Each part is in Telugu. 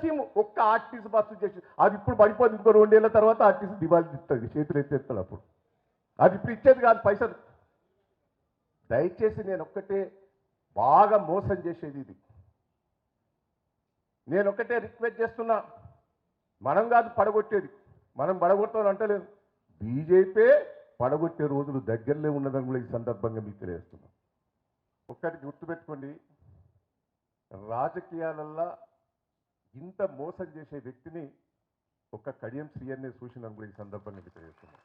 స్కీమ్ ఒక్క ఆర్టీసీ బస్సు చేసి అది ఇప్పుడు పడిపోతుంది. ఇంకో 2 ఏళ్ల తర్వాత ఆర్టీసీ దివాళీ ఇస్తుంది, చేతులు ఎత్తేస్తాడు అప్పుడు. అది ఇప్పుడు ఇచ్చేది కాదు పైసలు. దయచేసి నేను ఒక్కటే బాగా మోసం చేసేది ఇది. నేను ఒక్కటే రిక్వెస్ట్ చేస్తున్నా, మనం కాదు పడగొట్టేది, మనం పడగొడతామని అంటలేదు, బీజేపీ పడగొట్టే రోజులు దగ్గరలో ఉన్నదని కూడా ఈ సందర్భంగా మీకు తెలియజేస్తున్నాం. ఒక్కటి గుర్తుపెట్టుకోండి, రాజకీయాలల్లో ఇంత మోసం చేసే వ్యక్తిని ఒక కడియం శ్రీయన్నే చూసినాను కూడా ఈ సందర్భంగా మీకు తెలియజేస్తున్నాం.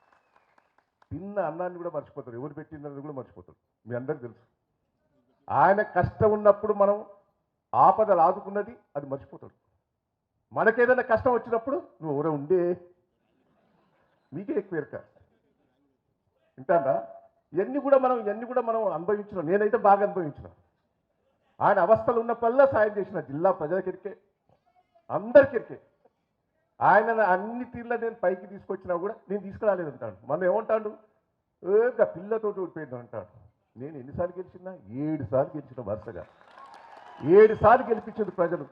తిన్న అన్నాన్ని కూడా మర్చిపోతారు, ఎవరు పెట్టిందని కూడా మర్చిపోతారు. మీ అందరికీ తెలుసు. ఆయన కష్టం ఉన్నప్పుడు మనం ఆపదలు ఆదుకున్నది అది మర్చిపోతాడు. మనకేదైనా కష్టం వచ్చినప్పుడు నువ్వు ఎవరో ఉండే మీకే ఎక్కువ ఎరక వింటాడా. ఇవన్నీ కూడా మనం అనుభవించినాం. నేనైతే బాగా అనుభవించిన. ఆయన అవస్థలు ఉన్నప్పుడల్లా సాయం చేసిన జిల్లా ప్రజలకెరికే, అందరికెరికే. ఆయన అన్ని తీర్ల నేను పైకి తీసుకొచ్చినా కూడా నేను తీసుకురాలేదు అంటాడు. మనం ఏమంటాడు, ఇంకా పిల్లతో ఓడిపోయింది అంటాడు. నేను ఎన్నిసార్లు గెలిచినా 7 సార్లు గెలిచిన వరుసగా. 7 సార్లు గెలిపించింది ప్రజలు.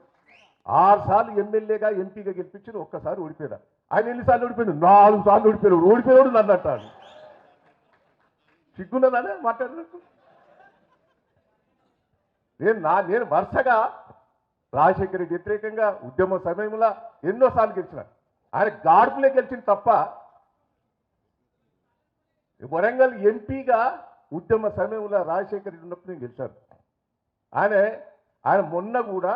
6 సార్లు ఎమ్మెల్యేగా ఎంపీగా గెలిపించింది, ఒక్కసారి ఓడిపోయినా. ఆయన ఎన్నిసార్లు ఓడిపోయాడు? 4 సార్లు ఓడిపోయాడు. ఓడిపోయాడు నన్ను అంటాడు. సిగ్గున్నదానే మాట్లాడినట్టు. నేను వరుసగా రాజశేఖర్ రెడ్డి వ్యతిరేకంగా ఉద్యమ సమయంలో ఎన్నోసార్లు గెలిచిన. ఆయన గాడుపులే గెలిచింది తప్ప వరంగల్ ఎంపీగా ఉద్యమ సమయంలో రాజశేఖర్ రెడ్డి ఉన్నప్పుడు నేను గెలిచాను. ఆయన మొన్న కూడా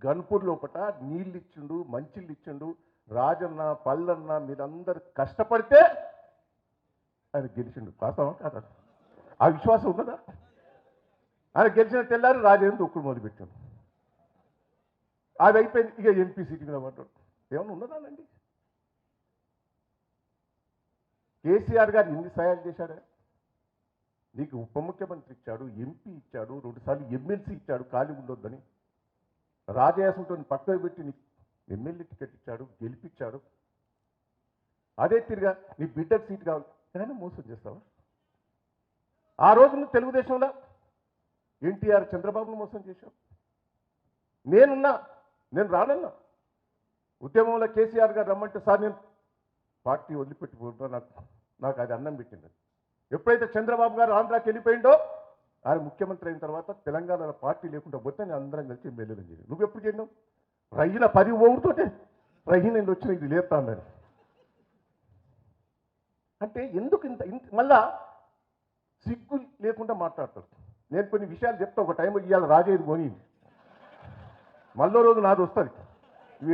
గన్పూర్ లోపట నీళ్ళు ఇచ్చిండు, మంచిళ్ళు ఇచ్చిండు. రాజన్న పల్లన్న మీరందరూ కష్టపడితే ఆయన గెలిచిండు. వాస్తవం కాదా? ఆ విశ్వాసం ఉన్నదా? ఆయన గెలిచిన తెల్లారి రాజేంద్ర దొక్కుడు మొదలుపెట్టాడు. అది అయిపోయింది. ఇక ఎంపీ సీటు మీద పడ్డాడు. ఏమన్నా ఉన్నదానండి? కేసీఆర్ గారు ఎన్ని సహాయాలు చేశాడే? నీకు ఉప ముఖ్యమంత్రి ఇచ్చాడు, ఎంపీ ఇచ్చాడు, 2 సార్లు ఎమ్మెల్సీ ఇచ్చాడు ఖాళీ ఉండొద్దని. రాజయాసంతో పక్కన పెట్టి నీకు ఎమ్మెల్యే టికెట్ ఇచ్చాడు, గెలిపించాడు. అదే తిరిగా నీ బిడ్డకు సీట్ కావాలి కానీ మోసం చేస్తావా? ఆ రోజు నువ్వు తెలుగుదేశంలో ఎన్టీఆర్ చంద్రబాబును మోసం చేశావు. నేను రానన్నా ఉద్యమంలో కేసీఆర్ గారు రమ్మంటే సార్ నేను పార్టీ వదిలిపెట్టిపోతా, నాకు అది అన్నం పెట్టింది. ఎప్పుడైతే చంద్రబాబు గారు ఆంధ్రాకి వెళ్ళిపోయిండో ఆయన ముఖ్యమంత్రి అయిన తర్వాత తెలంగాణలో పార్టీ లేకుండా పోతే నేను అందరం కలిసి ఎమ్మెల్యేలు చేయాలి. నువ్వు ఎప్పుడు చేయను? రయ్యిన 10 ఓటుతోటే రయ్యి నేను వచ్చిన ఇది లేస్తానని అంటే ఎందుకు మళ్ళా సిగ్గు లేకుండా మాట్లాడతారు. నేను కొన్ని విషయాలు చెప్తా. ఒక టైం ఇవాళ రాజేది కొని మళ్ళీ రోజు నాది వస్తుంది.